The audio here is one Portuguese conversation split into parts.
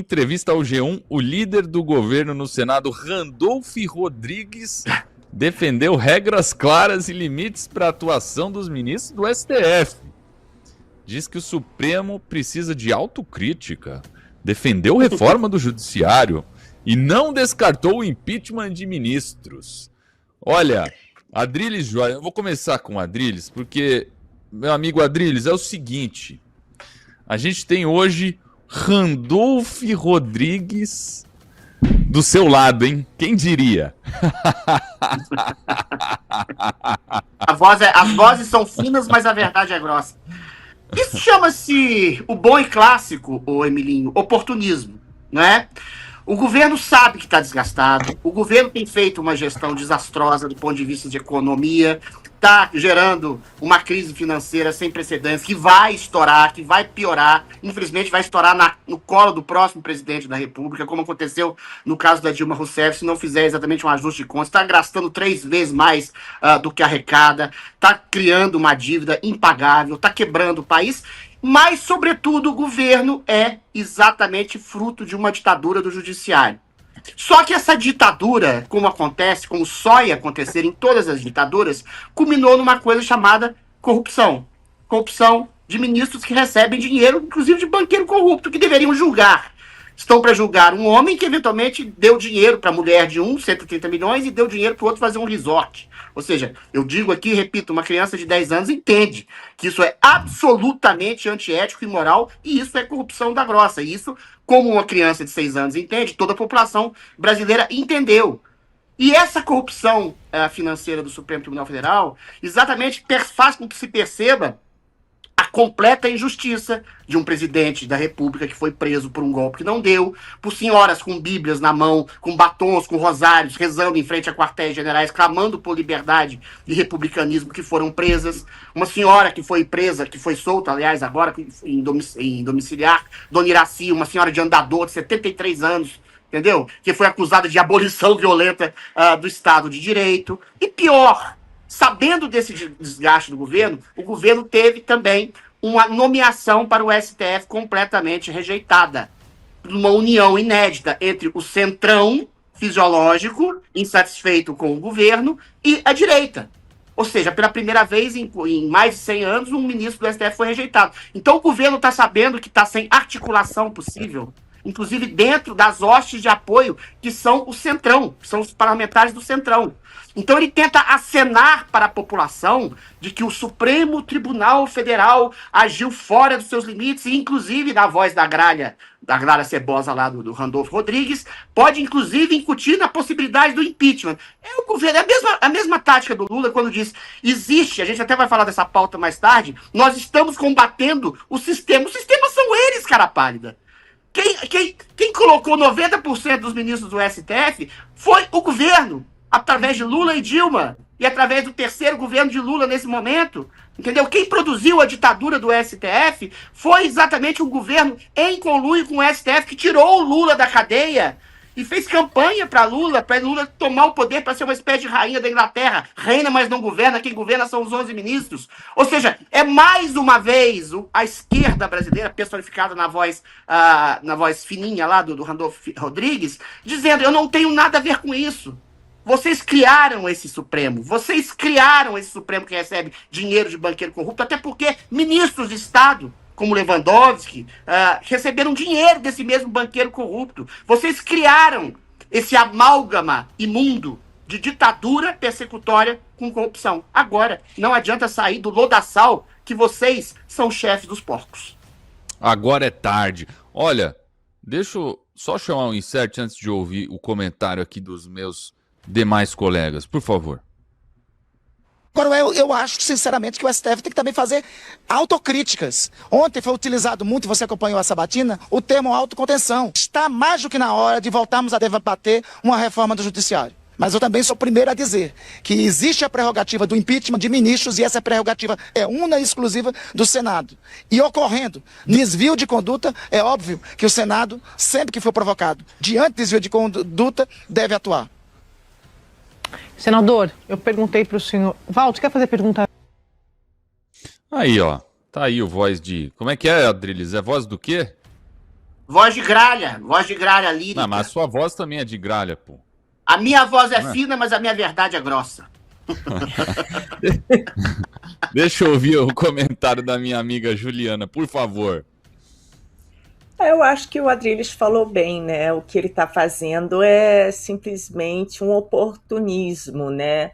entrevista ao G1, o líder do governo no Senado, Randolph Rodrigues, defendeu regras claras e limites para a atuação dos ministros do STF. Diz que o Supremo precisa de autocrítica, defendeu reforma do Judiciário e não descartou o impeachment de ministros. Olha, Adriles Joia, eu vou começar com o Adriles, porque, meu amigo Adriles, é o seguinte, a gente tem hoje Randolph Rodrigues do seu lado, hein? Quem diria? As vozes são finas, mas a verdade é grossa. Isso chama-se o bom e clássico, ô Emilinho, oportunismo, não é? O governo sabe que está desgastado, o governo tem feito uma gestão desastrosa do ponto de vista de economia, está gerando uma crise financeira sem precedentes, que vai estourar, que vai piorar, infelizmente vai estourar no colo do próximo presidente da República, como aconteceu no caso da Dilma Rousseff, se não fizer exatamente um ajuste de contas, está gastando 3 vezes mais do que arrecada, está criando uma dívida impagável, está quebrando o país, mas, sobretudo, o governo é exatamente fruto de uma ditadura do judiciário. Só que essa ditadura, como só ia acontecer em todas as ditaduras, culminou numa coisa chamada corrupção. Corrupção de ministros que recebem dinheiro, inclusive de banqueiro corrupto, que deveriam julgar. Estão para julgar um homem que eventualmente deu dinheiro para a mulher de 130 milhões e deu dinheiro para o outro fazer um resort. Ou seja, eu digo aqui, repito, uma criança de 10 anos entende que isso é absolutamente antiético e imoral e isso é corrupção da grossa. E isso, como uma criança de 6 anos entende, toda a população brasileira entendeu. E essa corrupção financeira do Supremo Tribunal Federal exatamente faz com que se perceba a completa injustiça de um presidente da República que foi preso por um golpe que não deu, por senhoras com bíblias na mão, com batons, com rosários, rezando em frente a quartéis generais, clamando por liberdade e republicanismo, que foram presas. Uma senhora que foi presa, que foi solta, aliás, agora em domiciliar, Dona Iraci, uma senhora de andador de 73 anos, entendeu? Que foi acusada de abolição violenta do Estado de Direito. E pior, sabendo desse desgaste do governo, o governo teve também uma nomeação para o STF completamente rejeitada. Uma união inédita entre o centrão fisiológico, insatisfeito com o governo, e a direita. Ou seja, pela primeira vez em mais de 100 anos, um ministro do STF foi rejeitado. Então o governo está sabendo que está sem articulação possível, inclusive dentro das hostes de apoio, que são o centrão, são os parlamentares do centrão. Então ele tenta acenar para a população de que o Supremo Tribunal Federal agiu fora dos seus limites, e inclusive, na voz da gralha cebosa lá do Randolph Rodrigues, pode inclusive incutir na possibilidade do impeachment. É o governo, a mesma tática do Lula quando diz, existe, a gente até vai falar dessa pauta mais tarde, nós estamos combatendo o sistema. Os sistemas são eles, cara pálida. Quem colocou 90% dos ministros do STF foi o governo, através de Lula e Dilma, e através do terceiro governo de Lula nesse momento, entendeu? Quem produziu a ditadura do STF foi exatamente um governo em conluio com o STF, que tirou o Lula da cadeia e fez campanha para Lula tomar o poder para ser uma espécie de rainha da Inglaterra. Reina, mas não governa, quem governa são os 11 ministros. Ou seja, é mais uma vez a esquerda brasileira, personificada na voz fininha lá do Randolph Rodrigues, dizendo, eu não tenho nada a ver com isso. Vocês criaram esse Supremo que recebe dinheiro de banqueiro corrupto, até porque ministros de Estado, como Lewandowski, receberam dinheiro desse mesmo banqueiro corrupto. Vocês criaram esse amálgama imundo de ditadura persecutória com corrupção. Agora, não adianta sair do lodaçal que vocês são chefes dos porcos. Agora é tarde. Olha, deixa eu só chamar um insert antes de ouvir o comentário aqui dos meus demais colegas, por favor. Agora, eu acho, sinceramente, que o STF tem que também fazer autocríticas. Ontem foi utilizado muito, você acompanhou a sabatina, o termo autocontenção. Está mais do que na hora de voltarmos a debater uma reforma do judiciário. Mas eu também sou o primeiro a dizer que existe a prerrogativa do impeachment de ministros e essa prerrogativa é una e exclusiva do Senado. E ocorrendo desvio de conduta, é óbvio que o Senado, sempre que for provocado diante de desvio de conduta, deve atuar. Senador, eu perguntei para o senhor... Valdo, quer fazer pergunta? Aí, ó. Tá aí o voz de... Como é que é, Adriles? É voz do quê? Voz de gralha lírica. Não, mas a sua voz também é de gralha, pô. A minha voz é Não é? fina, mas a minha verdade é grossa. Deixa eu ouvir o comentário da minha amiga Juliana, por favor. Eu acho que o Adrilles falou bem, né? O que ele está fazendo é simplesmente um oportunismo, né?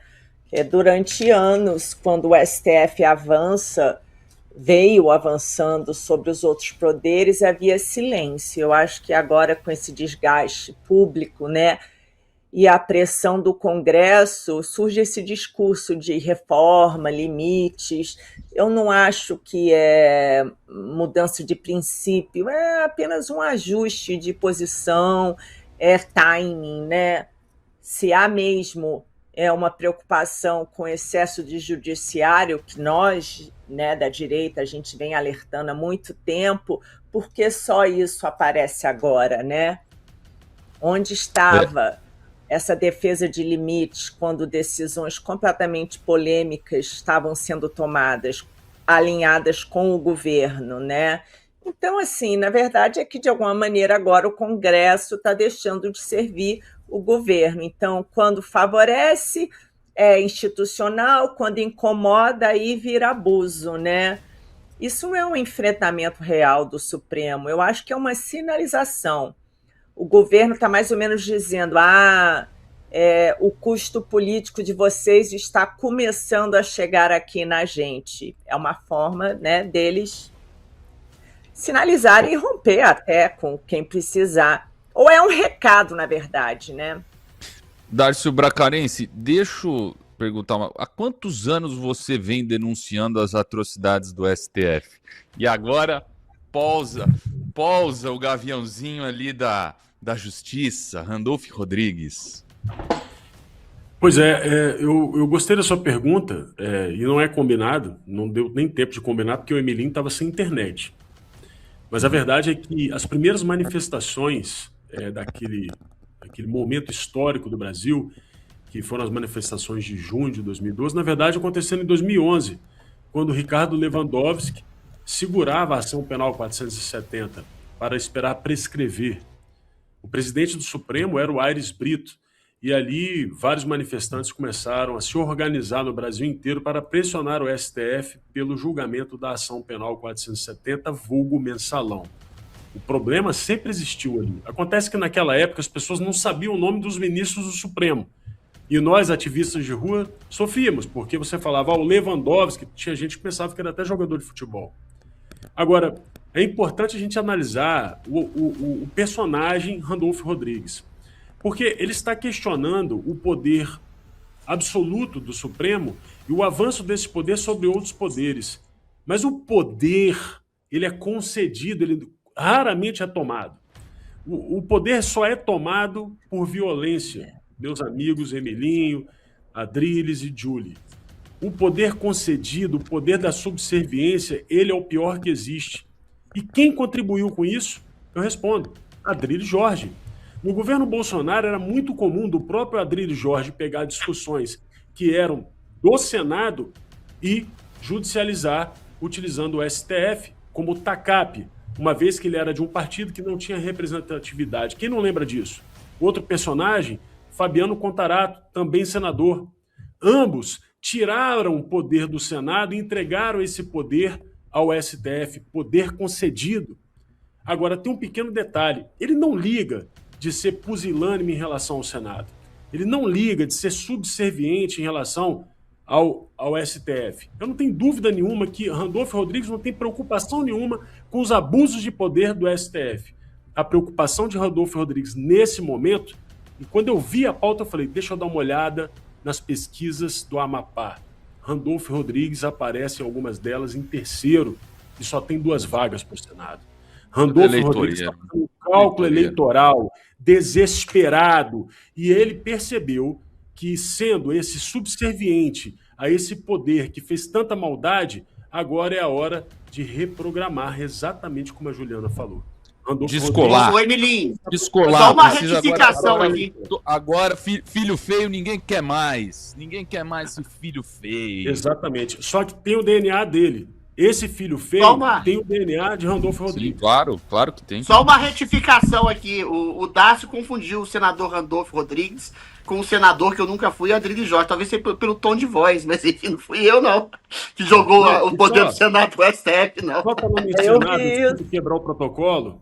Durante anos, quando o STF veio avançando sobre os outros poderes, havia silêncio. Eu acho que agora, com esse desgaste público, né, e a pressão do Congresso, surge esse discurso de reforma, limites. Eu não acho que é mudança de princípio, é apenas um ajuste de posição, é timing, né? Se há mesmo uma preocupação com excesso de judiciário, que nós, né, da direita, a gente vem alertando há muito tempo, porque só isso aparece agora, né? Onde estava essa defesa de limites quando decisões completamente polêmicas estavam sendo tomadas, alinhadas com o governo, né? Então, assim, na verdade é que, de alguma maneira, agora o Congresso está deixando de servir o governo. Então, quando favorece, é institucional, quando incomoda, aí vira abuso, né? Isso não é um enfrentamento real do Supremo, eu acho que é uma sinalização. O governo está mais ou menos dizendo: o custo político de vocês está começando a chegar aqui na gente. É uma forma, né, deles sinalizarem e romper até com quem precisar. Ou é um recado, na verdade, né? Darcio Bracarense, deixa eu perguntar há quantos anos você vem denunciando as atrocidades do STF? E agora pousa o gaviãozinho ali da Justiça, Randolph Rodrigues. Pois é, eu gostei da sua pergunta, e não é combinado, não deu nem tempo de combinar, porque o Emilinho estava sem internet. Mas a verdade é que as primeiras manifestações daquele momento histórico do Brasil, que foram as manifestações de junho de 2012, na verdade aconteceram em 2011, quando Ricardo Lewandowski segurava a ação penal 470 para esperar prescrever. O presidente do Supremo era o Aires Brito, e ali vários manifestantes começaram a se organizar no Brasil inteiro para pressionar o STF pelo julgamento da ação penal 470, vulgo mensalão. O problema sempre existiu ali. Acontece que naquela época as pessoas não sabiam o nome dos ministros do Supremo. E nós, ativistas de rua, sofríamos, porque você falava o Lewandowski, tinha gente que pensava que era até jogador de futebol. Agora, é importante a gente analisar o personagem Randolph Rodrigues, porque ele está questionando o poder absoluto do Supremo e o avanço desse poder sobre outros poderes. Mas o poder, ele é concedido, ele raramente é tomado. O poder só é tomado por violência. Meus amigos Emilinho, Adrilles e Julie. O poder concedido, o poder da subserviência, ele é o pior que existe. E quem contribuiu com isso? Eu respondo, Adrilles Jorge. No governo Bolsonaro era muito comum do próprio Adrilles Jorge pegar discussões que eram do Senado e judicializar utilizando o STF como tacape, uma vez que ele era de um partido que não tinha representatividade. Quem não lembra disso? Outro personagem, Fabiano Contarato, também senador. Ambos tiraram o poder do Senado e entregaram esse poder ao STF, poder concedido. Agora, tem um pequeno detalhe, ele não liga de ser pusilânime em relação ao Senado. Ele não liga de ser subserviente em relação ao STF. Eu não tenho dúvida nenhuma que Randolph Rodrigues não tem preocupação nenhuma com os abusos de poder do STF. A preocupação de Randolph Rodrigues nesse momento, e quando eu vi a pauta eu falei, deixa eu dar uma olhada nas pesquisas do Amapá. Randolph Rodrigues aparece em algumas delas em terceiro e só tem 2 vagas para o Senado. Randolph Rodrigues está fazendo um cálculo eleitoral desesperado e ele percebeu que, sendo esse subserviente a esse poder que fez tanta maldade, agora é a hora de reprogramar, exatamente como a Juliana falou. Descolar. Oi, Emilinho. Descolar. Só uma retificação aqui. Agora, filho feio, ninguém quer mais. Ninguém quer mais esse filho feio. Exatamente. Só que tem o DNA dele. Esse filho feio Toma. tem o DNA de Randolfo Sim, Rodrigues. claro que tem. Só uma retificação aqui. O Dácio confundiu o senador Randolfo Rodrigues com o senador que eu nunca fui, Adrilho Jorge. Talvez seja pelo tom de voz, mas enfim, não fui eu, não. Que jogou o poder do Senado pro STF, não. Só para não mencionar, de quebrar o protocolo,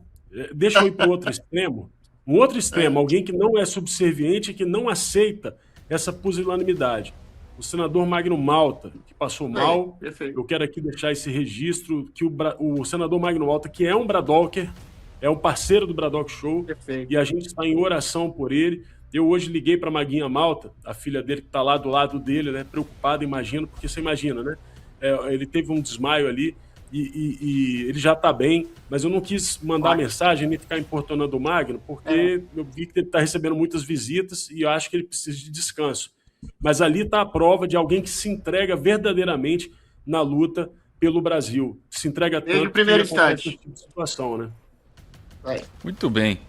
deixa eu ir para o outro extremo. Um outro extremo, alguém que não é subserviente, que não aceita essa pusilanimidade. O senador Magno Malta, que passou mal. Eu quero aqui deixar esse registro que o senador Magno Malta, que é um Bradocker, é um parceiro do Bradock Show, e a gente está em oração por ele. Eu hoje liguei para a Maguinha Malta, a filha dele que está lá do lado dele, né, preocupada, imagino, porque você imagina, né? Ele teve um desmaio ali e ele já está bem, mas eu não quis mandar mensagem nem ficar importunando o Magno, porque eu vi que ele está recebendo muitas visitas e eu acho que ele precisa de descanso. Mas ali está a prova de alguém que se entrega verdadeiramente na luta pelo Brasil. Se entrega tanto desde o primeiro instante. Tipo de situação, né? Muito bem.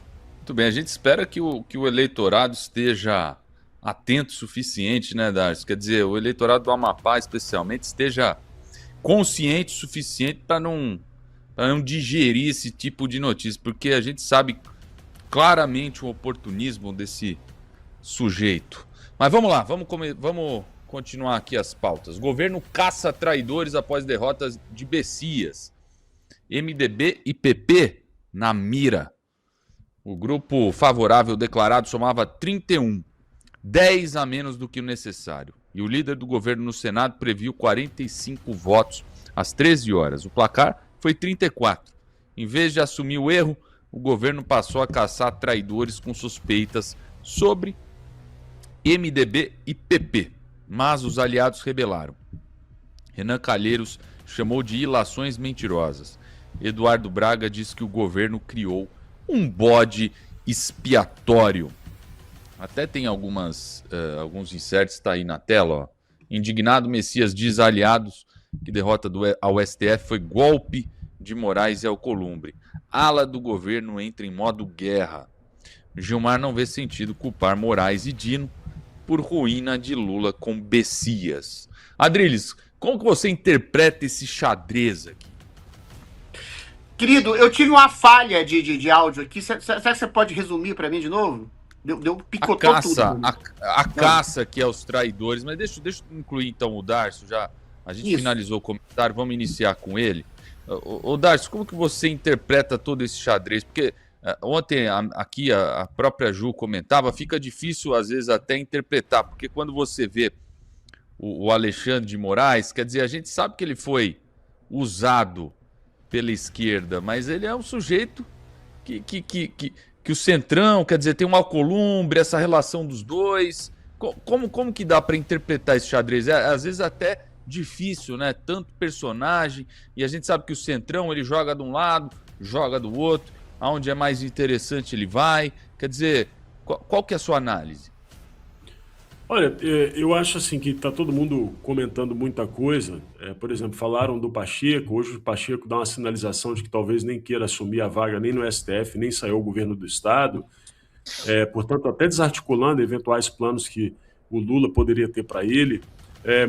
A gente espera que o eleitorado esteja atento o suficiente, né, Darcy? Quer dizer, o eleitorado do Amapá, especialmente, esteja consciente o suficiente para não digerir esse tipo de notícia, porque a gente sabe claramente o oportunismo desse sujeito. Mas vamos lá, vamos continuar aqui as pautas. Governo caça traidores após derrotas de Bessias. MDB e PP na mira. O grupo favorável declarado somava 31, 10 a menos do que o necessário. E o líder do governo no Senado previu 45 votos às 13 horas. O placar foi 34. Em vez de assumir o erro, o governo passou a caçar traidores com suspeitas sobre MDB e PP, mas os aliados rebelaram. Renan Calheiros chamou de ilações mentirosas. Eduardo Braga disse que o governo criou um bode expiatório. Até tem alguns inserts, está aí na tela. Ó. Indignado, Messias diz a aliados que derrota ao STF foi golpe de Moraes e Alcolumbre. Ala do governo entra em modo guerra. Gilmar não vê sentido culpar Moraes e Dino por ruína de Lula com Bessias. Adriles, como que você interpreta esse xadrez aqui? Querido, eu tive uma falha de áudio aqui. Será que você pode resumir para mim de novo? Picotou tudo. A caça que é os traidores. Mas deixa eu incluir então o Darcio. Já a gente finalizou o comentário, vamos iniciar com ele. O Darcio, como que você interpreta todo esse xadrez? Porque ontem aqui a própria Ju comentava, fica difícil às vezes até interpretar, porque quando você vê o Alexandre de Moraes, quer dizer, a gente sabe que ele foi usado pela esquerda, mas ele é um sujeito que o Centrão, quer dizer, tem um Alcolumbre, essa relação dos dois. Como que dá para interpretar esse xadrez? Às vezes até difícil, né? Tanto personagem, e a gente sabe que o Centrão ele joga de um lado, joga do outro, aonde é mais interessante ele vai. Quer dizer, qual que é a sua análise? Olha, eu acho assim que está todo mundo comentando muita coisa. Por exemplo, falaram do Pacheco. Hoje o Pacheco dá uma sinalização de que talvez nem queira assumir a vaga nem no STF, nem saiu o governo do Estado. Portanto, até desarticulando eventuais planos que o Lula poderia ter para ele.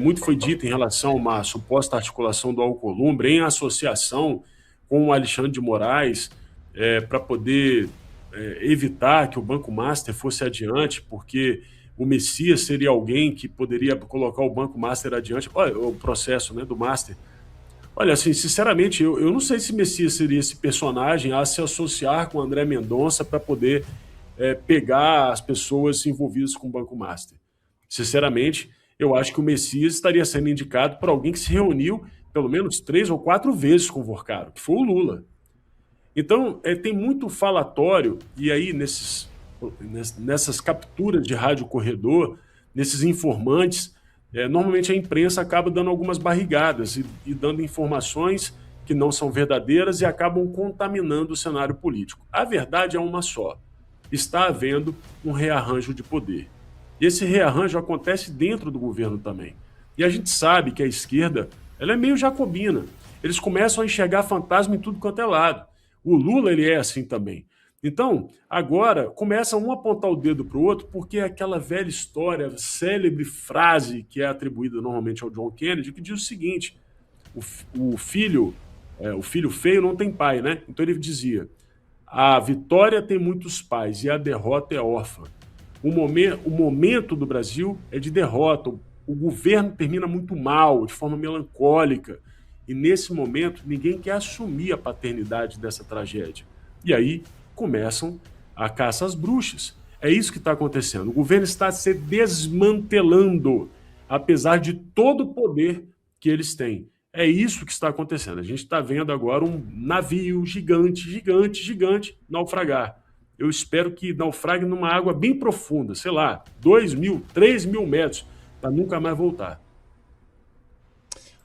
Muito foi dito em relação a uma suposta articulação do Alcolumbre em associação com o Alexandre de Moraes para poder evitar que o Banco Master fosse adiante, porque o Messias seria alguém que poderia colocar o Banco Master adiante. Olha, o processo, né, do Master. Olha, assim, sinceramente, eu não sei se Messias seria esse personagem a se associar com o André Mendonça para poder pegar as pessoas envolvidas com o Banco Master. Sinceramente, eu acho que o Messias estaria sendo indicado por alguém que se reuniu pelo menos 3 ou 4 vezes com o Vorcaro, que foi o Lula. Então, tem muito falatório, e aí nessas capturas de rádio corredor, nesses informantes, normalmente a imprensa acaba dando algumas barrigadas e dando informações que não são verdadeiras e acabam contaminando o cenário político. A verdade é uma só. Está havendo um rearranjo de poder. E esse rearranjo acontece dentro do governo também. E a gente sabe que a esquerda ela é meio jacobina. Eles começam a enxergar fantasma em tudo quanto é lado. O Lula ele é assim também. Então, agora, começa um a apontar o dedo para o outro, porque é aquela velha história, célebre frase que é atribuída normalmente ao John Kennedy, que diz o seguinte: o filho feio não tem pai, né? Então ele dizia: a vitória tem muitos pais e a derrota é órfã. O momento do Brasil é de derrota. O governo termina muito mal, de forma melancólica. E nesse momento, ninguém quer assumir a paternidade dessa tragédia. E aí começam a caça às bruxas. É isso que está acontecendo. O governo está se desmantelando, apesar de todo o poder que eles têm. É isso que está acontecendo. A gente está vendo agora um navio gigante naufragar. Eu espero que naufrague numa água bem profunda, sei lá, 2.000, 3.000 metros, para nunca mais voltar.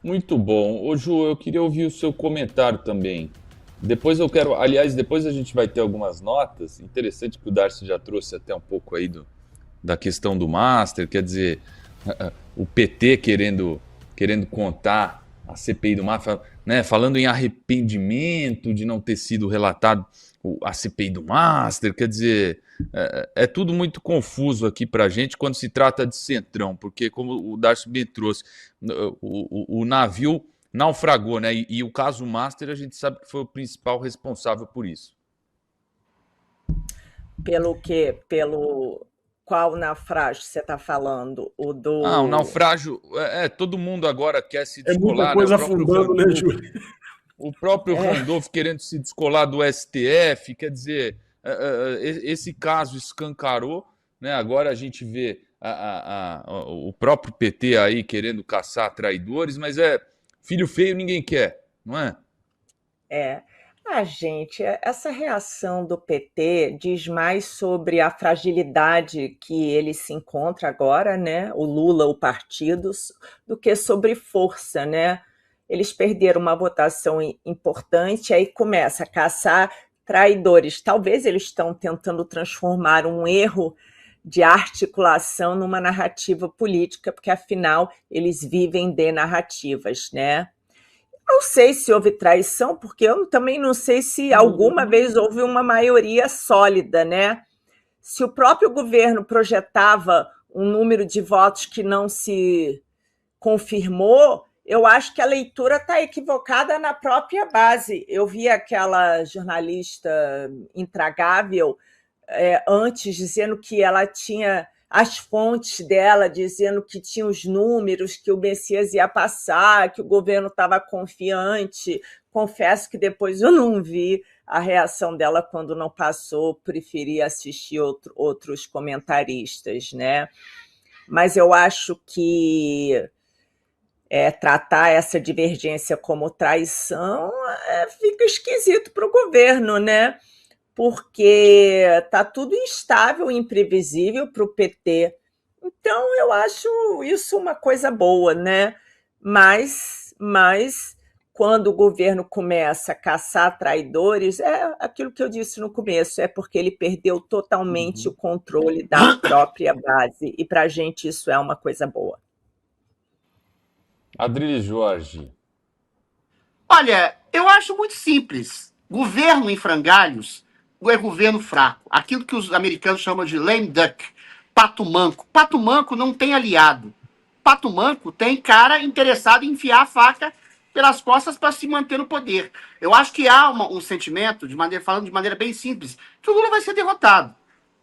Muito bom. Ô, Ju, eu queria ouvir o seu comentário também. Depois eu quero, aliás, depois a gente vai ter algumas notas. Interessante que o Darcy já trouxe até um pouco aí da questão do Master, quer dizer, o PT querendo contar a CPI do Master, né, falando em arrependimento de não ter sido relatado a CPI do Master, quer dizer, é tudo muito confuso aqui para a gente quando se trata de Centrão, porque como o Darcy bem trouxe, o navio naufragou, né? E o caso Master a gente sabe que foi o principal responsável por isso. Pelo qual naufrágio você está falando? O do... o naufrágio, todo mundo agora quer se descolar. É muita coisa, né? Afundando, né, Júlio? O próprio Randolph querendo se descolar do STF, quer dizer, esse caso escancarou, né? Agora a gente vê o próprio PT aí querendo caçar traidores, mas filho feio ninguém quer, não é? Gente, essa reação do PT diz mais sobre a fragilidade que ele se encontra agora, né? O Lula, o partido, do que sobre força, né? Eles perderam uma votação importante, aí começa a caçar traidores. Talvez eles estão tentando transformar um erro de articulação numa narrativa política, porque afinal eles vivem de narrativas, né? Não sei se houve traição, porque eu também não sei se alguma vez houve uma maioria sólida, né? Se o próprio governo projetava um número de votos que não se confirmou, eu acho que a leitura está equivocada na própria base. Eu vi aquela jornalista intragável antes dizendo que ela tinha as fontes dela, dizendo que tinha os números, que o Messias ia passar, que o governo estava confiante. Confesso que depois eu não vi a reação dela quando não passou, preferi assistir outros comentaristas, né? Mas eu acho que tratar essa divergência como traição fica esquisito para o governo, né? Porque está tudo instável e imprevisível para o PT. Então, eu acho isso uma coisa boa, né? Mas quando o governo começa a caçar traidores, é aquilo que eu disse no começo, é porque ele perdeu totalmente o controle da própria base. E para a gente isso é uma coisa boa. Adriles Jorge. Olha, eu acho muito simples. Governo em frangalhos é governo fraco. Aquilo que os americanos chamam de lame duck, pato manco. Pato manco não tem aliado. Pato manco tem cara interessado em enfiar a faca pelas costas para se manter no poder. Eu acho que há um sentimento, falando de maneira bem simples, que o Lula vai ser derrotado.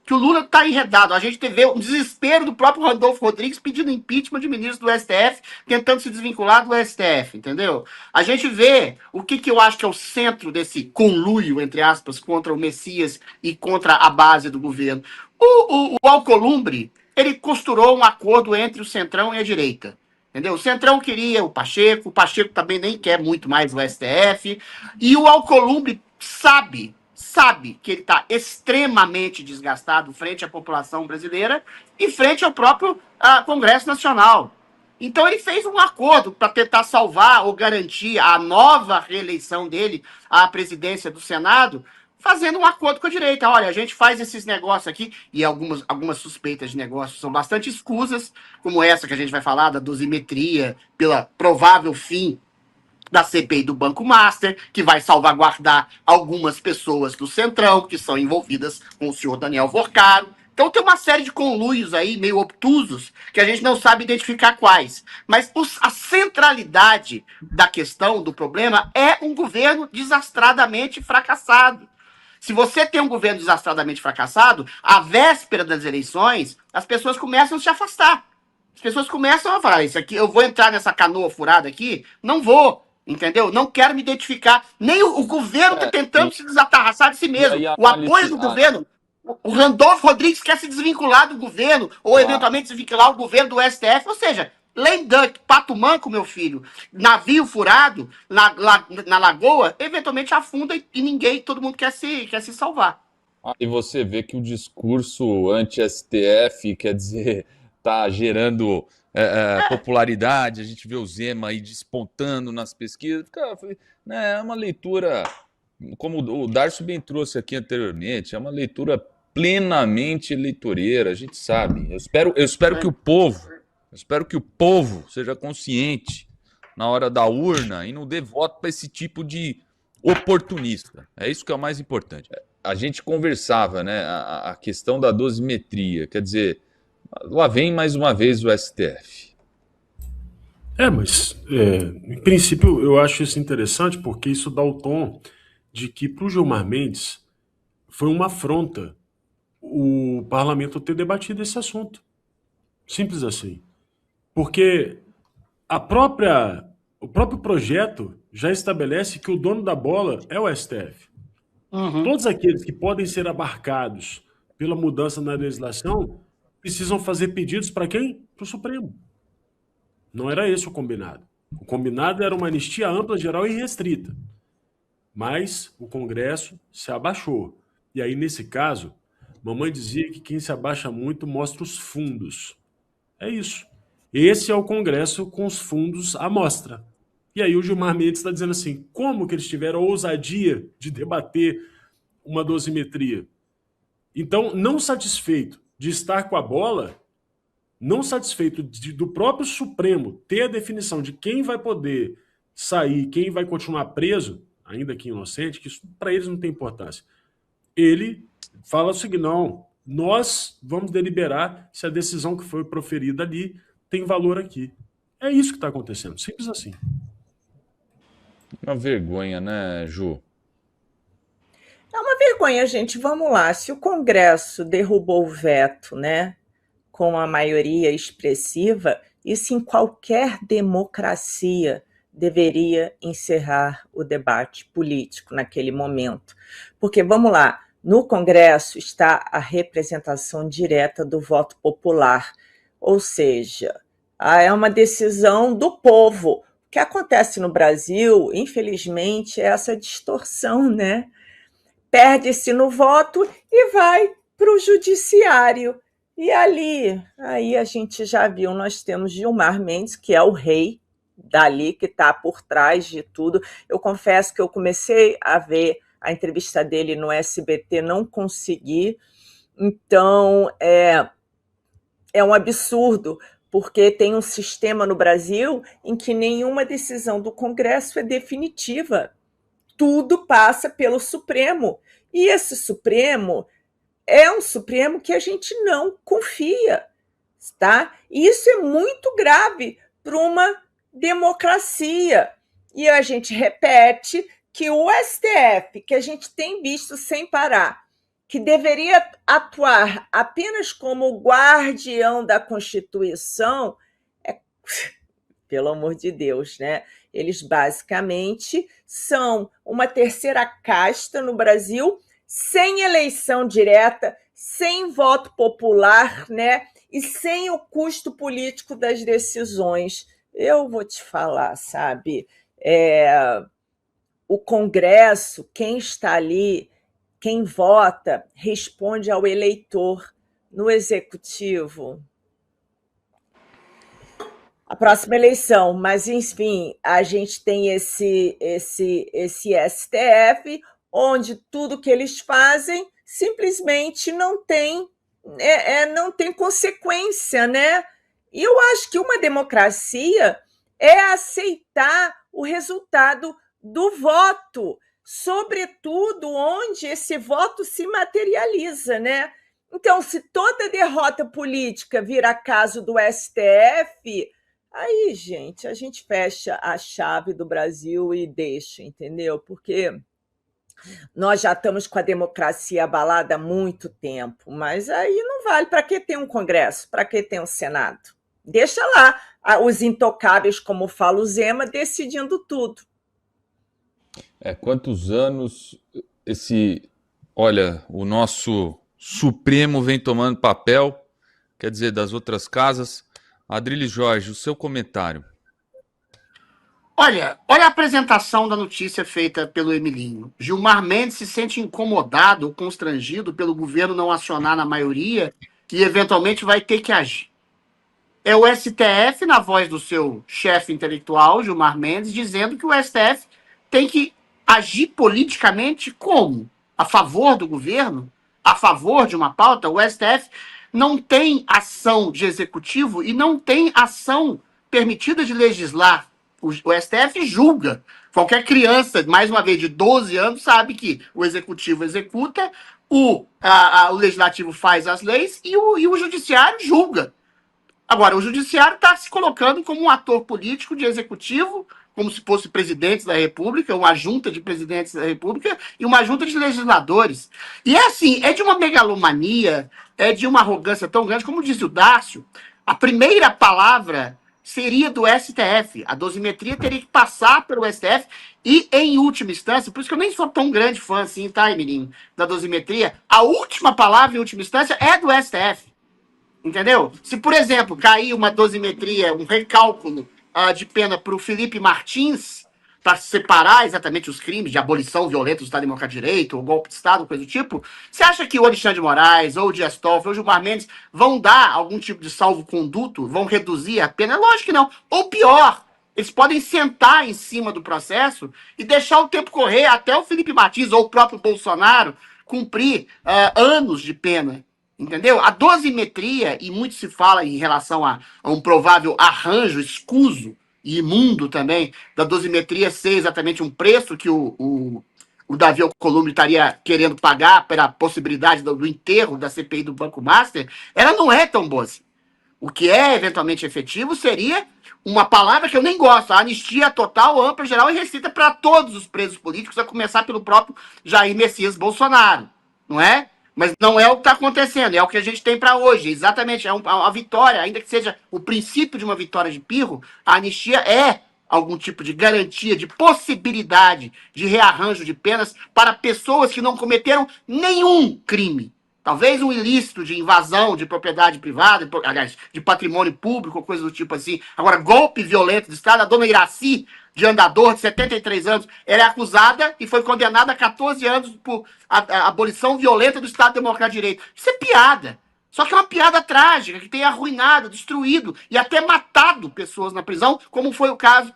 Que o Lula está enredado. A gente vê um desespero do próprio Randolfo Rodrigues pedindo impeachment de ministros do STF, tentando se desvincular do STF, entendeu? A gente vê o que eu acho que é o centro desse conluio, entre aspas, contra o Messias e contra a base do governo. O Alcolumbre, ele costurou um acordo entre o Centrão e a direita. Entendeu? O Centrão queria o Pacheco também nem quer muito mais o STF, e o Alcolumbre sabe que ele está extremamente desgastado frente à população brasileira e frente ao próprio Congresso Nacional. Então ele fez um acordo para tentar salvar ou garantir a nova reeleição dele à presidência do Senado, fazendo um acordo com a direita. Olha, a gente faz esses negócios aqui, e algumas suspeitas de negócios são bastante escusas, como essa que a gente vai falar, da dosimetria, pela provável fim da CPI do Banco Master, que vai salvaguardar algumas pessoas do Centrão, que são envolvidas com o senhor Daniel Vorcaro, Então tem uma série de conluios aí, meio obtusos, que a gente não sabe identificar quais. Mas a centralidade da questão, do problema, é um governo desastradamente fracassado. Se você tem um governo desastradamente fracassado, à véspera das eleições, as pessoas começam a se afastar. As pessoas começam a falar, isso aqui, eu vou entrar nessa canoa furada aqui? Não vou, entendeu? Não quero me identificar. Nem o governo está tentando se desatarraçar de si mesmo. O apoio do governo, o Randolfo Rodrigues quer se desvincular do governo, ou eventualmente desvincular o governo do STF, ou seja, lame duck, pato manco, meu filho, navio furado na lagoa, eventualmente afunda e ninguém, todo mundo quer se salvar. E você vê que o discurso anti-STF, quer dizer, tá gerando popularidade, a gente vê o Zema aí despontando nas pesquisas, né, é uma leitura, como o Darcio bem trouxe aqui anteriormente, é uma leitura plenamente eleitoreira, a gente sabe. Eu espero que o povo seja consciente na hora da urna e não dê voto para esse tipo de oportunista. É isso que é o mais importante. A gente conversava, né, a questão da dosimetria, quer dizer, lá vem mais uma vez o STF. Mas em princípio eu acho isso interessante porque isso dá o tom de que para o Gilmar Mendes foi uma afronta o parlamento ter debatido esse assunto. Simples assim. Porque o próprio projeto já estabelece que o dono da bola é o STF. Todos aqueles que podem ser abarcados pela mudança na legislação precisam fazer pedidos para quem? Para o Supremo. Não era esse o combinado. O combinado era uma anistia ampla, geral e restrita. Mas o Congresso se abaixou. E aí, nesse caso, mamãe dizia que quem se abaixa muito mostra os fundos. É isso. Esse é o Congresso com os fundos à mostra. E aí o Gilmar Mendes está dizendo assim, como que eles tiveram a ousadia de debater uma dosimetria? Então, não satisfeito de estar com a bola, não satisfeito do próprio Supremo ter a definição de quem vai poder sair, quem vai continuar preso, ainda que inocente, que isso para eles não tem importância. Ele fala o seguinte, não, nós vamos deliberar se a decisão que foi proferida ali tem valor aqui. É isso que está acontecendo, simples assim. Uma vergonha, né, Ju? É uma vergonha, gente. Vamos lá. Se o Congresso derrubou o veto, né, com a maioria expressiva, isso em qualquer democracia deveria encerrar o debate político naquele momento. Porque, vamos lá, no Congresso está a representação direta do voto popular, ou seja, é uma decisão do povo. O que acontece no Brasil, infelizmente, é essa distorção, né? Perde-se no voto e vai para o judiciário. E aí a gente já viu, nós temos Gilmar Mendes, que é o rei dali, que está por trás de tudo. Eu confesso que eu comecei a ver a entrevista dele no SBT, não consegui. Então, é um absurdo, porque tem um sistema no Brasil em que nenhuma decisão do Congresso é definitiva. Tudo passa pelo Supremo. E esse Supremo é um Supremo que a gente não confia, tá? E isso é muito grave para uma democracia. E a gente repete que o STF, que a gente tem visto sem parar, que deveria atuar apenas como guardião da Constituição, pelo amor de Deus, né? Eles basicamente são uma terceira casta no Brasil, sem eleição direta, sem voto popular, né? E sem o custo político das decisões. Eu vou te falar, sabe? O Congresso, quem está ali, quem vota, responde ao eleitor. No Executivo, a próxima eleição, mas, enfim, a gente tem esse STF, onde tudo que eles fazem simplesmente não tem consequência, né? E eu acho que uma democracia é aceitar o resultado do voto, sobretudo onde esse voto se materializa, né? Então, se toda derrota política vira caso do STF, aí, gente, a gente fecha a chave do Brasil e deixa, entendeu? Porque nós já estamos com a democracia abalada há muito tempo, mas aí não vale. Para que ter um Congresso? Para que ter um Senado? Deixa lá os intocáveis, como fala o Zema, decidindo tudo. Quantos anos olha, o nosso Supremo vem tomando papel, quer dizer, das outras casas. Adriles Jorge, o seu comentário. Olha a apresentação da notícia feita pelo Emilinho. Gilmar Mendes se sente incomodado ou constrangido pelo governo não acionar na maioria e eventualmente vai ter que agir. É o STF, na voz do seu chefe intelectual, Gilmar Mendes, dizendo que o STF tem que agir politicamente como? A favor do governo? A favor de uma pauta? O STF não tem ação de executivo e não tem ação permitida de legislar. O STF julga. Qualquer criança, mais uma vez, de 12 anos, sabe que o executivo executa, o legislativo faz as leis e o judiciário julga. Agora, o judiciário está se colocando como um ator político de executivo, como se fosse presidente da República, uma junta de presidentes da República e uma junta de legisladores. E é assim, é de uma megalomania, é de uma arrogância tão grande, como disse o Dácio, a primeira palavra seria do STF. A dosimetria teria que passar pelo STF e, em última instância, por isso que eu nem sou tão grande fã assim, tá, Emilinho, da dosimetria, a última palavra, em última instância, é do STF. Entendeu? Se, por exemplo, cair uma dosimetria, um recálculo de pena para o Felipe Martins, para separar exatamente os crimes de abolição violenta do Estado Democrático de Direito, ou golpe de Estado, coisa do tipo, você acha que o Alexandre de Moraes, ou o Dias Toffoli, ou o Gilmar Mendes vão dar algum tipo de salvo-conduto? Vão reduzir a pena? Lógico que não. Ou pior, eles podem sentar em cima do processo e deixar o tempo correr até o Felipe Martins ou o próprio Bolsonaro cumprir anos de pena. Entendeu? A dosimetria, e muito se fala em relação a um provável arranjo escuso e imundo também, da dosimetria ser exatamente um preço que o Davi Alcolumbre estaria querendo pagar pela possibilidade do enterro da CPI do Banco Master, ela não é tão boa assim. O que é eventualmente efetivo seria uma palavra que eu nem gosto, a anistia total, ampla, geral e restrita para todos os presos políticos, a começar pelo próprio Jair Messias Bolsonaro, não é? Mas não é o que está acontecendo, é o que a gente tem para hoje. Exatamente, é uma vitória, ainda que seja o princípio de uma vitória de pirro, a anistia é algum tipo de garantia, de possibilidade de rearranjo de penas para pessoas que não cometeram nenhum crime. Talvez um ilícito de invasão de propriedade privada, aliás, de patrimônio público, coisa do tipo assim. Agora, golpe violento de Estado, a dona Iraci, de Andador, de 73 anos, ela é acusada e foi condenada a 14 anos por abolição violenta do Estado Democrático de Direito. Isso é piada. Só que é uma piada trágica, que tem arruinado, destruído e até matado pessoas na prisão, como foi o caso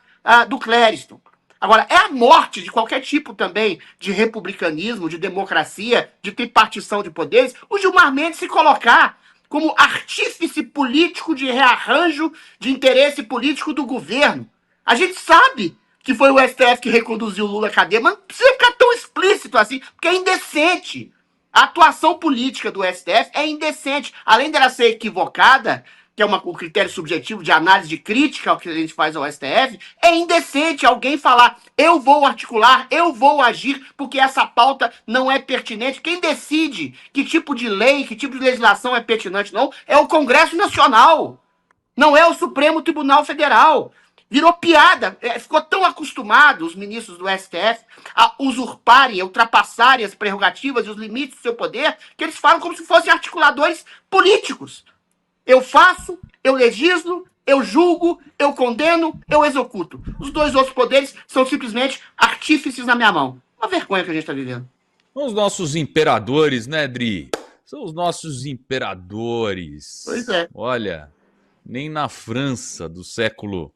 do Clériston. Agora, é a morte de qualquer tipo também de republicanismo, de democracia, de tripartição de poderes, o Gilmar Mendes se colocar como artífice político de rearranjo de interesse político do governo. A gente sabe que foi o STF que reconduziu o Lula à cadeia, mas não precisa ficar tão explícito assim, porque é indecente. A atuação política do STF é indecente. Além dela ser equivocada, que é um critério subjetivo de análise de crítica ao que a gente faz ao STF, é indecente alguém falar, eu vou articular, eu vou agir, porque essa pauta não é pertinente. Quem decide que tipo de lei, que tipo de legislação é pertinente, não, é o Congresso Nacional, não é o Supremo Tribunal Federal. Virou piada, ficou tão acostumado os ministros do STF a usurparem, a ultrapassarem as prerrogativas e os limites do seu poder, que eles falam como se fossem articuladores políticos. Eu faço, eu legislo, eu julgo, eu condeno, eu executo. Os dois outros poderes são simplesmente artífices na minha mão. Uma vergonha que a gente está vivendo. São os nossos imperadores, né, Dri? São os nossos imperadores. Pois é. Olha, nem na França do século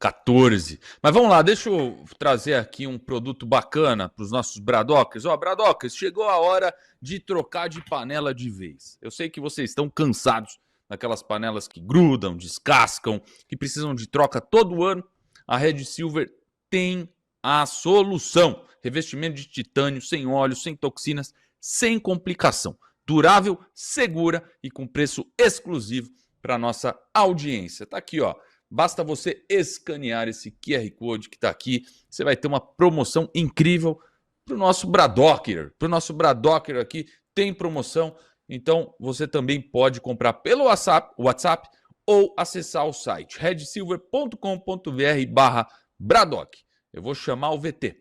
XIV. Mas vamos lá, deixa eu trazer aqui um produto bacana para os nossos Bradocas. Ó, Bradocas, chegou a hora de trocar de panela de vez. Eu sei que vocês estão cansados daquelas panelas que grudam, descascam, que precisam de troca todo ano. A Red Silver tem a solução. Revestimento de titânio, sem óleo, sem toxinas, sem complicação. durável, segura e com preço exclusivo para nossa audiência. Tá aqui, ó. Basta você escanear esse QR Code que está aqui. Você vai ter uma promoção incrível para o nosso Bradocker. Para o nosso Bradocker aqui tem promoção. Então você também pode comprar pelo WhatsApp ou acessar o site redsilver.com.br/Bradock. Eu vou chamar o VT.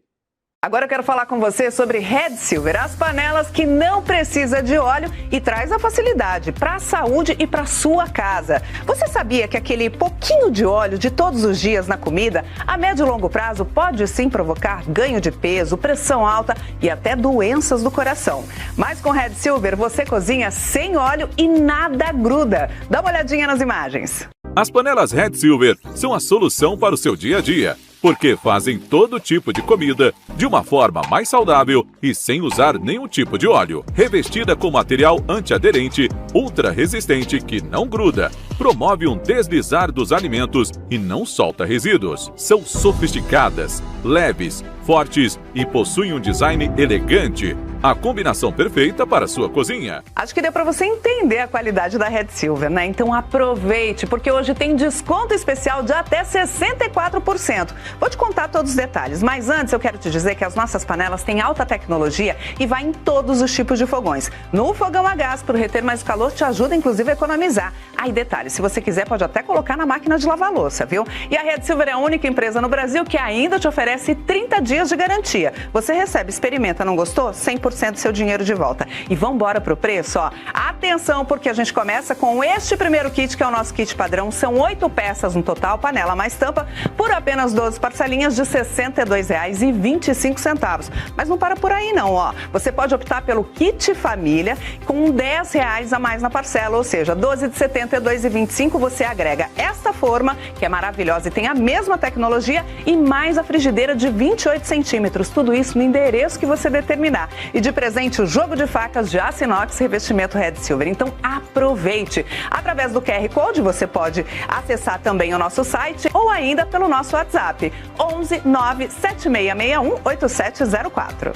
Agora eu quero falar com você sobre Red Silver, as panelas que não precisa de óleo e traz a facilidade para a saúde e para sua casa. Você sabia que aquele pouquinho de óleo de todos os dias na comida, a médio e longo prazo, pode sim provocar ganho de peso, pressão alta e até doenças do coração. Mas com Red Silver você cozinha sem óleo e nada gruda. Dá uma olhadinha nas imagens. As panelas Red Silver são a solução para o seu dia a dia, porque fazem todo tipo de comida de uma forma mais saudável e sem usar nenhum tipo de óleo. Revestida com material antiaderente, ultra resistente que não gruda, promove um deslizar dos alimentos e não solta resíduos. São sofisticadas, leves, fortes e possuem um design elegante. A combinação perfeita para a sua cozinha. Acho que deu para você entender a qualidade da Red Silver, né? Então aproveite, porque hoje tem desconto especial de até 64%. Vou te contar todos os detalhes, mas antes eu quero te dizer que as nossas panelas têm alta tecnologia e vai em todos os tipos de fogões. No fogão a gás, por reter mais calor, te ajuda inclusive a economizar. Aí detalhe, se você quiser pode até colocar na máquina de lavar louça, viu? E a Red Silver é a única empresa no Brasil que ainda te oferece 30 dias de garantia. Você recebe, experimenta, não gostou? 100% do seu dinheiro de volta. E vamos embora pro preço, ó. Atenção, porque a gente começa com este primeiro kit, que é o nosso kit padrão. São 8 peças no total, panela mais tampa, por apenas 12 parcelinhas de R$ 62,25. Mas não para por aí não, ó. Você pode optar pelo kit família com R$10 a mais na parcela, ou seja, 12 de R$ 72,25 você agrega esta forma, que é maravilhosa e tem a mesma tecnologia, e mais a frigideira de 28 centímetros. Tudo isso no endereço que você determinar. E de presente, o jogo de facas de aço inox revestimento Red Silver. Então aproveite! Através do QR Code você pode acessar também o nosso site ou ainda pelo nosso WhatsApp 11 97661 8704.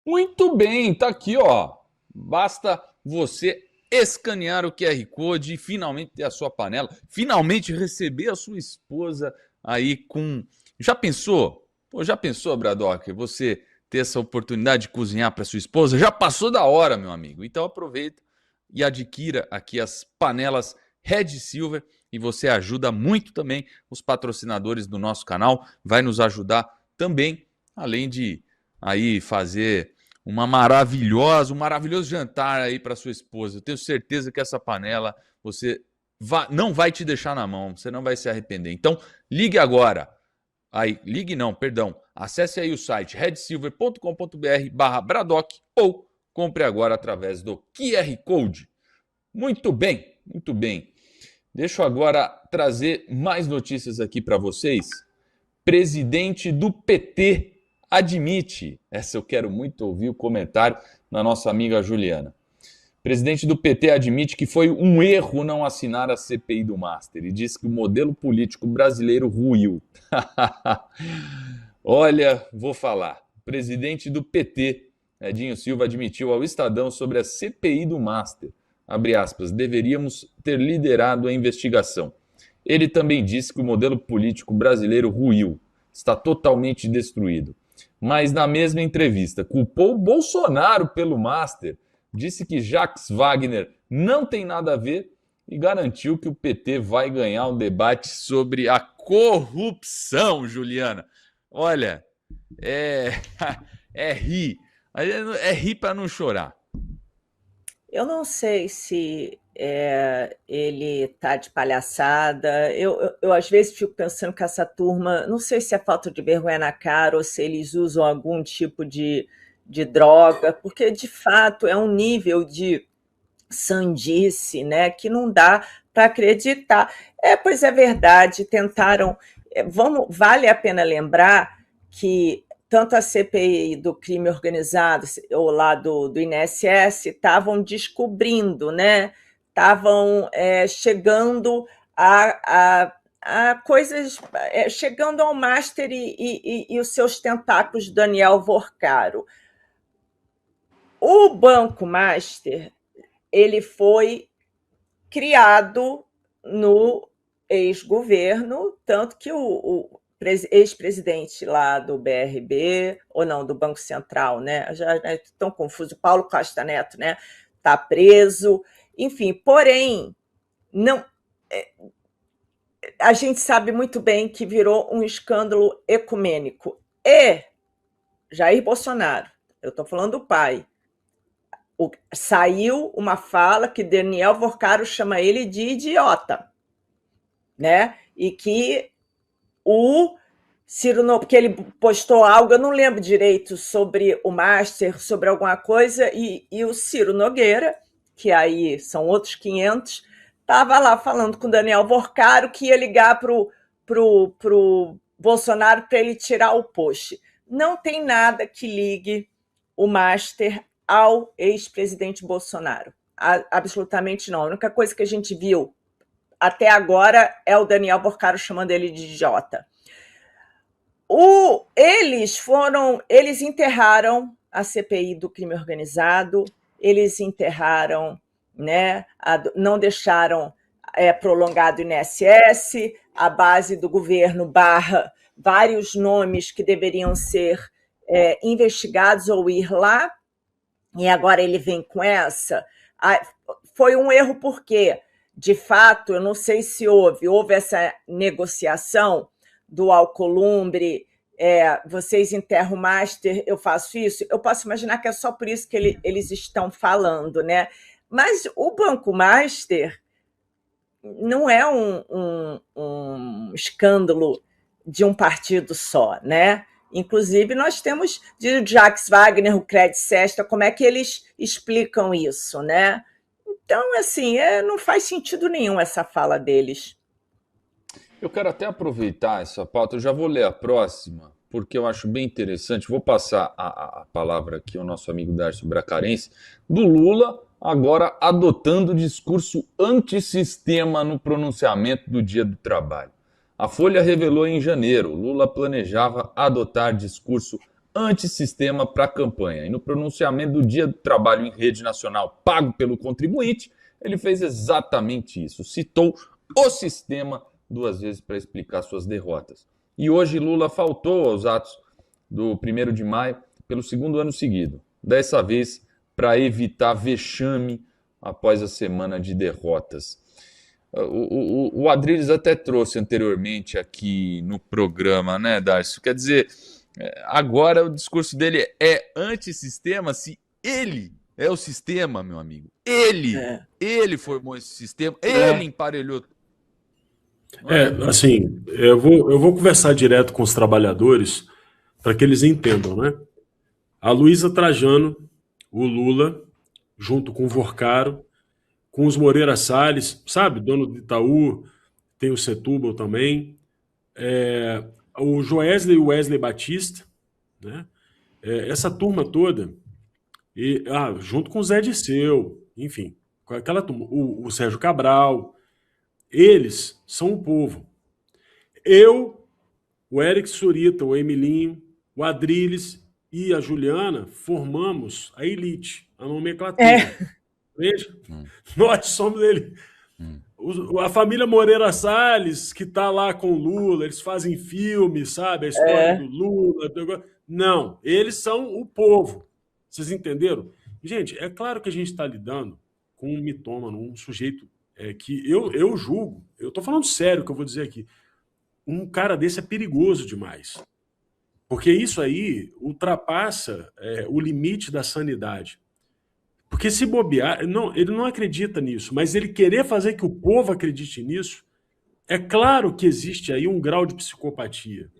Muito bem, tá aqui, ó. Basta você escanear o QR Code e finalmente ter a sua panela, finalmente receber a sua esposa aí com... Já pensou? Pô, já pensou, Bradock, você ter essa oportunidade de cozinhar para sua esposa? Já passou da hora, meu amigo. Então aproveita e adquira aqui as panelas Red Silver e você ajuda muito também os patrocinadores do nosso canal. Vai nos ajudar também, além de aí fazer um maravilhoso jantar aí para sua esposa. Eu tenho certeza que essa panela não vai te deixar na mão, você não vai se arrepender. Então ligue agora. Acesse aí o site redsilver.com.br/Bradock ou compre agora através do QR Code. Muito bem, muito bem. Deixa eu agora trazer mais notícias aqui para vocês. Presidente do PT admite, essa eu quero muito ouvir o comentário da nossa amiga Juliana. Presidente do PT admite que foi um erro não assinar a CPI do Master e diz que o modelo político brasileiro ruiu. Olha, vou falar. O presidente do PT, Edinho Silva, admitiu ao Estadão sobre a CPI do Master, abre aspas, deveríamos ter liderado a investigação. Ele também disse que o modelo político brasileiro ruiu, está totalmente destruído. Mas na mesma entrevista, culpou o Bolsonaro pelo Master, disse que Jacques Wagner não tem nada a ver e garantiu que o PT vai ganhar um debate sobre a corrupção, Juliana. Olha, é rir para não chorar. Eu não sei se ele tá de palhaçada. Eu às vezes fico pensando que essa turma, não sei se é falta de vergonha na cara ou se eles usam algum tipo de droga, porque de fato é um nível de sandice, né, que não dá para acreditar. Pois é verdade, tentaram. Vale a pena lembrar que tanto a CPI do crime organizado ou lá do INSS estavam descobrindo, né? Estavam chegando a coisas, chegando ao Master e os seus tentáculos, Daniel Vorcaro. O Banco Master, ele foi criado no ex-governo, tanto que o ex-presidente lá do BRB, ou não, do Banco Central, né? Já é tão confuso, Paulo Costa Neto, né? Está preso, enfim, porém, não, a gente sabe muito bem que virou um escândalo ecumênico. E Jair Bolsonaro, eu estou falando do pai, saiu uma fala que Daniel Vorcaro chama ele de idiota, né? E que o Ciro, porque ele postou algo, eu não lembro direito, sobre o Master, sobre alguma coisa, e o Ciro Nogueira, que aí são outros 500, estava lá falando com o Daniel Vorcaro que ia ligar pro Bolsonaro para ele tirar o post. Não tem nada que ligue o Master ao ex-presidente Bolsonaro. Absolutamente não. A única coisa que a gente viu até agora é o Daniel Vorcaro chamando ele de idiota. Eles enterraram a CPI do crime organizado, eles enterraram, né, não deixaram prolongado o INSS, a base do governo barra vários nomes que deveriam ser investigados ou ir lá, e agora ele vem com essa. Foi um erro porque, de fato, eu não sei se houve essa negociação do Alcolumbre, vocês enterram o Master, eu faço isso. Eu posso imaginar que é só por isso que eles estão falando, né? Mas o Banco Master não é um escândalo de um partido só, né? Inclusive, nós temos de Jacques Wagner, o Credit Sesta, como é que eles explicam isso, né? Então, assim, não faz sentido nenhum essa fala deles. Eu quero até aproveitar essa pauta, eu já vou ler a próxima, porque eu acho bem interessante. Vou passar a palavra aqui ao nosso amigo Darcio Bracarense, do Lula, agora adotando discurso antissistema no pronunciamento do Dia do Trabalho. A Folha revelou em janeiro, Lula planejava adotar discurso antissistema para a campanha. E no pronunciamento do Dia do Trabalho em rede nacional pago pelo contribuinte, ele fez exatamente isso. Citou o sistema 2 vezes para explicar suas derrotas. E hoje Lula faltou aos atos do 1º de maio pelo 2º ano seguido. Dessa vez para evitar vexame após a semana de derrotas. O Adriles até trouxe anteriormente aqui no programa, né, Darcio? Quer dizer, agora o discurso dele é antissistema se ele é o sistema, meu amigo. Ele formou esse sistema, ele emparelhou. Assim, eu vou conversar direto com os trabalhadores para que eles entendam, né? A Luísa Trajano, o Lula, junto com o Vorcaro, com os Moreira Salles, sabe? Dono do Itaú, tem o Setúbal também, o Joesley e o Wesley Batista, né? Essa turma toda, junto com o Zé Disseu, enfim, com aquela turma, o Sérgio Cabral, eles são o povo. Eu, o Eric Surita, o Emilinho, o Adriles e a Juliana formamos a elite, a nomenclatura. Veja, nós somos ele. A família Moreira Salles, que está lá com o Lula, eles fazem filme, sabe? A história do Lula. Não, eles são o povo. Vocês entenderam? Gente, é claro que a gente está lidando com um mitômano, um sujeito que eu julgo, eu estou falando sério o que eu vou dizer aqui, um cara desse é perigoso demais. Porque isso aí ultrapassa o limite da sanidade. Porque se bobear, ele não acredita nisso, mas ele querer fazer que o povo acredite nisso, é claro que existe aí um grau de psicopatia.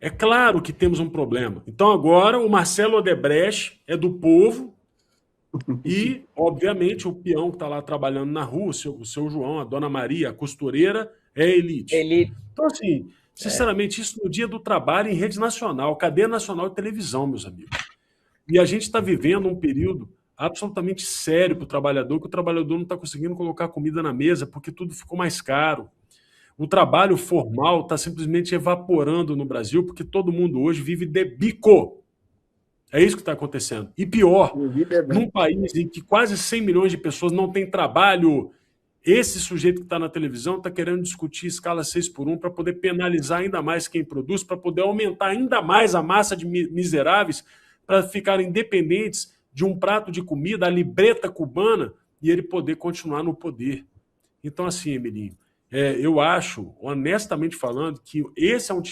É claro que temos um problema. Então agora o Marcelo Odebrecht é do povo e, obviamente, o peão que está lá trabalhando na rua, o seu João, a dona Maria, a costureira, é elite. Então, assim, sinceramente, isso no Dia do Trabalho em rede nacional, cadeia nacional de televisão, meus amigos. E a gente está vivendo um período absolutamente sério para o trabalhador, que o trabalhador não está conseguindo colocar comida na mesa porque tudo ficou mais caro. O trabalho formal está simplesmente evaporando no Brasil porque todo mundo hoje vive de bico. É isso que está acontecendo. E pior, num país em que quase 100 milhões de pessoas não têm trabalho, esse sujeito que está na televisão está querendo discutir escala 6x1 para poder penalizar ainda mais quem produz, para poder aumentar ainda mais a massa de miseráveis para ficarem dependentes de um prato de comida, a libreta cubana, e ele poder continuar no poder. Então, assim, Emelinho, eu acho, honestamente falando, que esse é um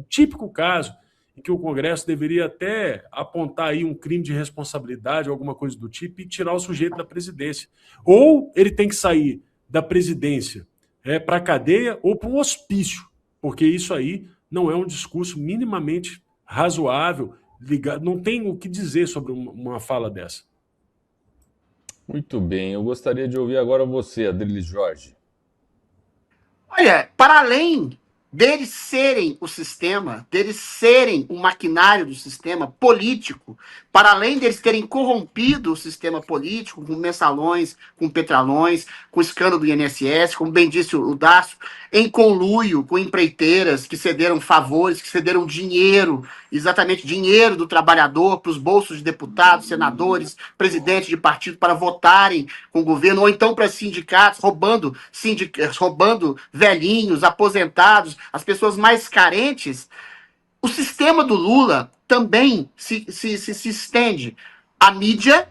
típico caso em que o Congresso deveria até apontar aí um crime de responsabilidade, alguma coisa do tipo, e tirar o sujeito da presidência. Ou ele tem que sair da presidência para a cadeia ou para um hospício, porque isso aí não é um discurso minimamente razoável, não tem o que dizer sobre uma fala dessa. Muito bem, eu gostaria de ouvir agora você, Adriles Jorge. Olha, para além deles serem o sistema, deles serem o maquinário do sistema político, para além deles terem corrompido o sistema político com mensalões, com petralões, com o escândalo do INSS, como bem disse o Dácio, em conluio com empreiteiras que cederam favores, que cederam dinheiro, exatamente dinheiro do trabalhador para os bolsos de deputados, senadores, presidentes de partido para votarem com o governo, ou então para sindicatos, roubando velhinhos, aposentados, as pessoas mais carentes. O sistema do Lula também se estende à mídia,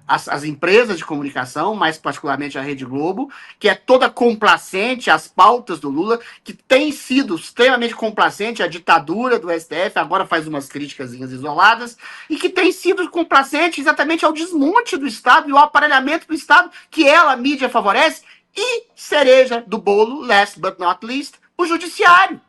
as empresas de comunicação, mais particularmente a Rede Globo, que é toda complacente às pautas do Lula, que tem sido extremamente complacente à ditadura do STF, agora faz umas críticas isoladas, e que tem sido complacente exatamente ao desmonte do Estado e ao aparelhamento do Estado que ela, a mídia, favorece, e cereja do bolo, last but not least, o judiciário.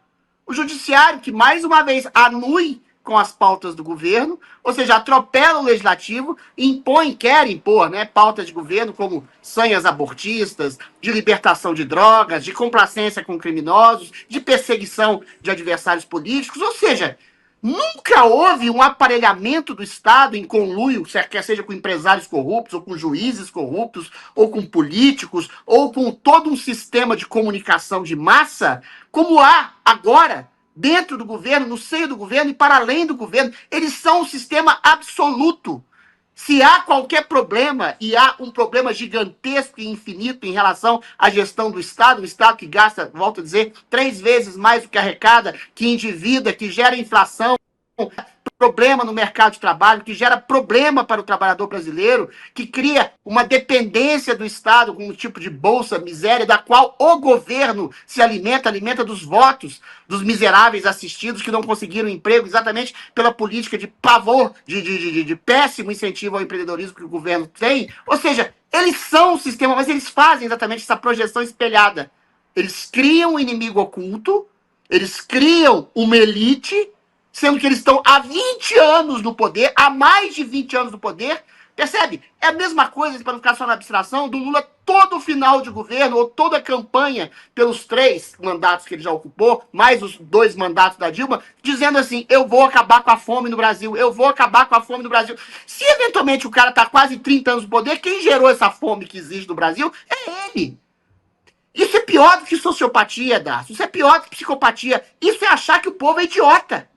O judiciário que, mais uma vez, anui com as pautas do governo, ou seja, atropela o legislativo e quer impor, né, pautas de governo como sanhas abortistas, de libertação de drogas, de complacência com criminosos, de perseguição de adversários políticos, ou seja, nunca houve um aparelhamento do Estado em conluio, quer seja com empresários corruptos, ou com juízes corruptos, ou com políticos, ou com todo um sistema de comunicação de massa, como há agora dentro do governo, no seio do governo e para além do governo. Eles são um sistema absoluto. Se há qualquer problema, e há um problema gigantesco e infinito em relação à gestão do Estado, um Estado que gasta, volto a dizer, 3 vezes mais do que arrecada, que endivida, que gera inflação, problema no mercado de trabalho, que gera problema para o trabalhador brasileiro, que cria uma dependência do Estado com um tipo de bolsa miséria, da qual o governo se alimenta dos votos dos miseráveis assistidos que não conseguiram emprego, exatamente pela política de pavor, de péssimo incentivo ao empreendedorismo que o governo tem. Ou seja, eles são um sistema, mas eles fazem exatamente essa projeção espelhada. Eles criam um inimigo oculto, eles criam uma elite, sendo que eles estão há 20 anos no poder, há mais de 20 anos no poder, percebe? É a mesma coisa, para não ficar só na abstração, do Lula todo o final de governo, ou toda a campanha pelos 3 mandatos que ele já ocupou, mais os 2 mandatos da Dilma, dizendo assim, eu vou acabar com a fome no Brasil, eu vou acabar com a fome no Brasil. Se eventualmente o cara está quase 30 anos no poder, quem gerou essa fome que existe no Brasil é ele. Isso é pior do que sociopatia, Dácio. Isso é pior do que psicopatia. Isso é achar que o povo é idiota.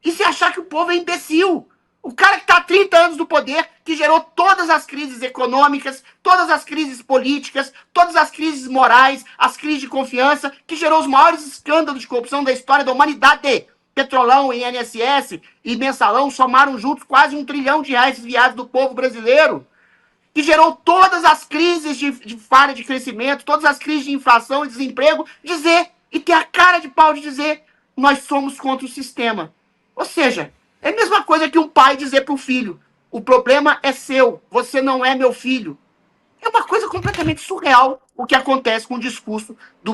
Isso é achar que o povo é imbecil. O cara que está há 30 anos no poder, que gerou todas as crises econômicas, todas as crises políticas, todas as crises morais, as crises de confiança, que gerou os maiores escândalos de corrupção da história da humanidade. Petrolão, INSS e Mensalão somaram juntos quase R$1 trilhão desviados do povo brasileiro. Que gerou todas as crises de falha de crescimento, todas as crises de inflação e desemprego, dizer, e ter a cara de pau de dizer, nós somos contra o sistema. Ou seja, é a mesma coisa que um pai dizer para o filho, o problema é seu, você não é meu filho. É uma coisa completamente surreal o que acontece com o discurso do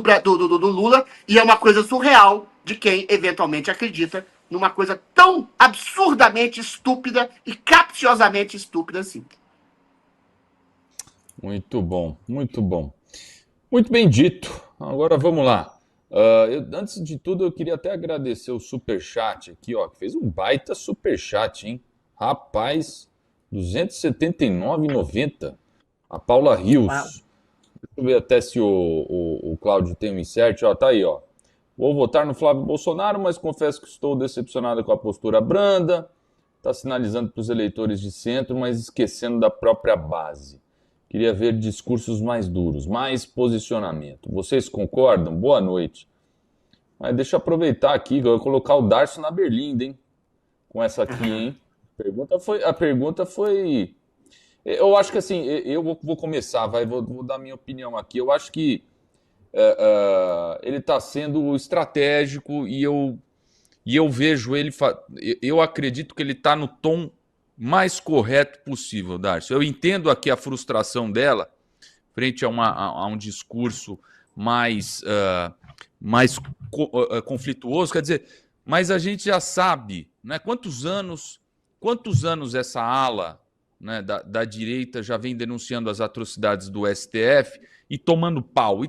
Lula, e é uma coisa surreal de quem eventualmente acredita numa coisa tão absurdamente estúpida e capciosamente estúpida assim. Muito bom, muito bom. Muito bem dito. Agora vamos lá. Antes de tudo, eu queria até agradecer o superchat aqui, ó, que fez um baita superchat, hein? Rapaz, R$ 279,90. A Paula Rios. Wow. Deixa eu ver até se o Cláudio tem um insert, ó, tá aí, ó. Vou votar no Flávio Bolsonaro, mas confesso que estou decepcionado com a postura branda. está sinalizando para os eleitores de centro, mas esquecendo da própria base. Queria ver discursos mais duros, mais posicionamento. Vocês concordam? Boa noite. Mas deixa eu aproveitar aqui, eu vou colocar o Darcio na berlinda, hein? Com essa aqui, hein? A pergunta foi... Eu acho que assim, eu vou começar, vou dar minha opinião aqui. Eu acho que ele está sendo estratégico e eu vejo ele... Eu acredito que ele está no tom mais correto possível, Darcio. Eu entendo aqui a frustração dela frente a um discurso mais conflituoso, quer dizer, mas a gente já sabe, né, quantos anos essa ala, né, da direita já vem denunciando as atrocidades do STF e tomando pau.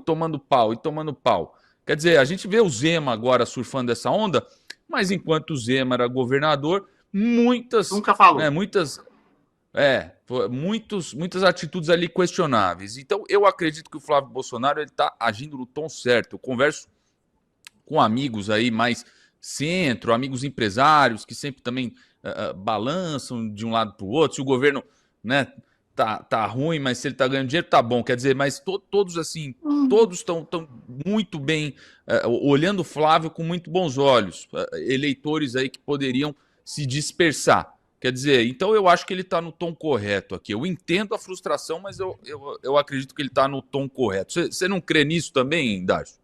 Quer dizer, a gente vê o Zema agora surfando essa onda, mas enquanto o Zema era governador, muitas atitudes ali questionáveis. Então, eu acredito que o Flávio Bolsonaro está agindo no tom certo. Eu converso com amigos aí mais centro, amigos empresários que sempre também balançam de um lado para o outro. Se o governo, né, tá ruim, mas se ele tá ganhando dinheiro, tá bom. Quer dizer, mas todos assim, todos estão muito bem, olhando o Flávio com muito bons olhos. Eleitores aí que poderiam se dispersar. Quer dizer, então eu acho que ele está no tom correto aqui. Eu entendo a frustração, mas eu acredito que ele está no tom correto. Você não crê nisso também, Darcio?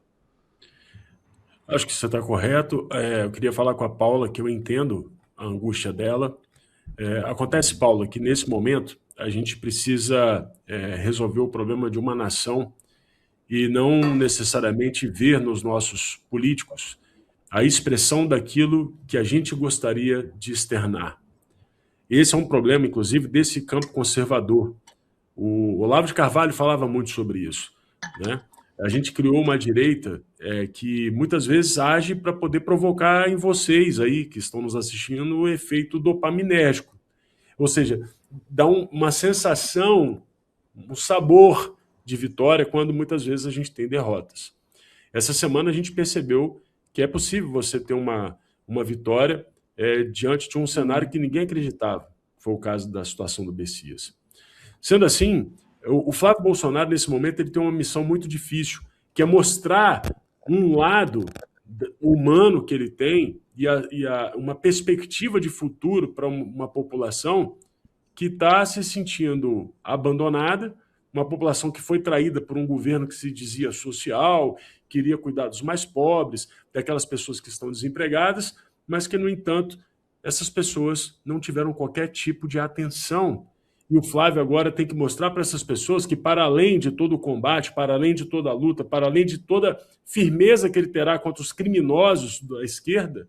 Acho que você está correto. Eu queria falar com a Paula, que eu entendo a angústia dela. Acontece, Paula, que nesse momento a gente precisa resolver o problema de uma nação e não necessariamente ver nos nossos políticos a expressão daquilo que a gente gostaria de externar. Esse é um problema, inclusive, desse campo conservador. O Olavo de Carvalho falava muito sobre isso, né? A gente criou uma direita que muitas vezes age para poder provocar em vocês aí, que estão nos assistindo, o efeito dopaminérgico. Ou seja, dá uma sensação, um sabor de vitória quando muitas vezes a gente tem derrotas. Essa semana a gente percebeu que é possível você ter uma vitória diante de um cenário que ninguém acreditava. Foi o caso da situação do Bessias. Sendo assim, o Flávio Bolsonaro, nesse momento, ele tem uma missão muito difícil, que é mostrar um lado humano que ele tem e uma perspectiva de futuro para uma população que está se sentindo abandonada, uma população que foi traída por um governo que se dizia social, queria cuidar dos mais pobres, daquelas pessoas que estão desempregadas, mas que, no entanto, essas pessoas não tiveram qualquer tipo de atenção. E o Flávio agora tem que mostrar para essas pessoas que, para além de todo o combate, para além de toda a luta, para além de toda firmeza que ele terá contra os criminosos da esquerda,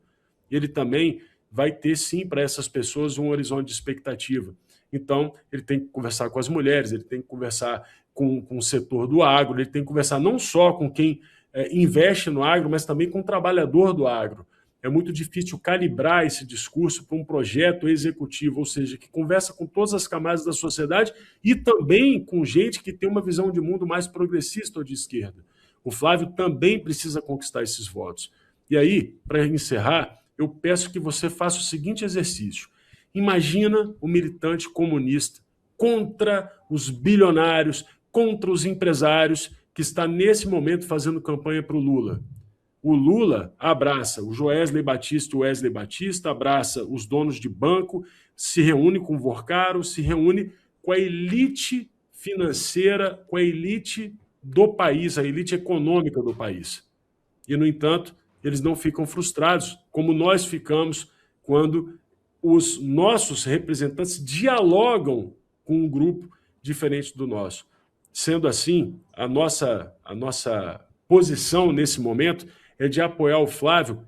ele também vai ter, sim, para essas pessoas um horizonte de expectativa. Então, ele tem que conversar com as mulheres, ele tem que conversar com o setor do agro, ele tem que conversar não só com quem investe no agro, mas também com o trabalhador do agro. É muito difícil calibrar esse discurso para um projeto executivo, ou seja, que conversa com todas as camadas da sociedade e também com gente que tem uma visão de mundo mais progressista ou de esquerda. O Flávio também precisa conquistar esses votos. E aí, para encerrar, eu peço que você faça o seguinte exercício. Imagina o militante comunista contra os bilionários, contra os empresários que está nesse momento fazendo campanha para o Lula. O Lula abraça o Joesley Batista e o Wesley Batista, abraça os donos de banco, se reúne com o Vorcaro, se reúne com a elite financeira, com a elite do país, a elite econômica do país. E, no entanto, eles não ficam frustrados, como nós ficamos quando os nossos representantes dialogam com um grupo diferente do nosso. Sendo assim, a nossa posição nesse momento é de apoiar o Flávio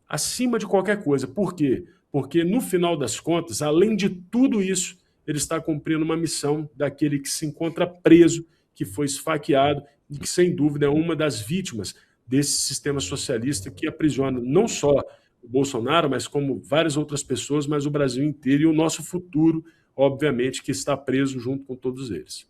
acima de qualquer coisa. Por quê? Porque, no final das contas, além de tudo isso, ele está cumprindo uma missão daquele que se encontra preso, que foi esfaqueado e que, sem dúvida, é uma das vítimas desse sistema socialista que aprisiona não só o Bolsonaro, mas como várias outras pessoas, mas o Brasil inteiro e o nosso futuro, obviamente, que está preso junto com todos eles.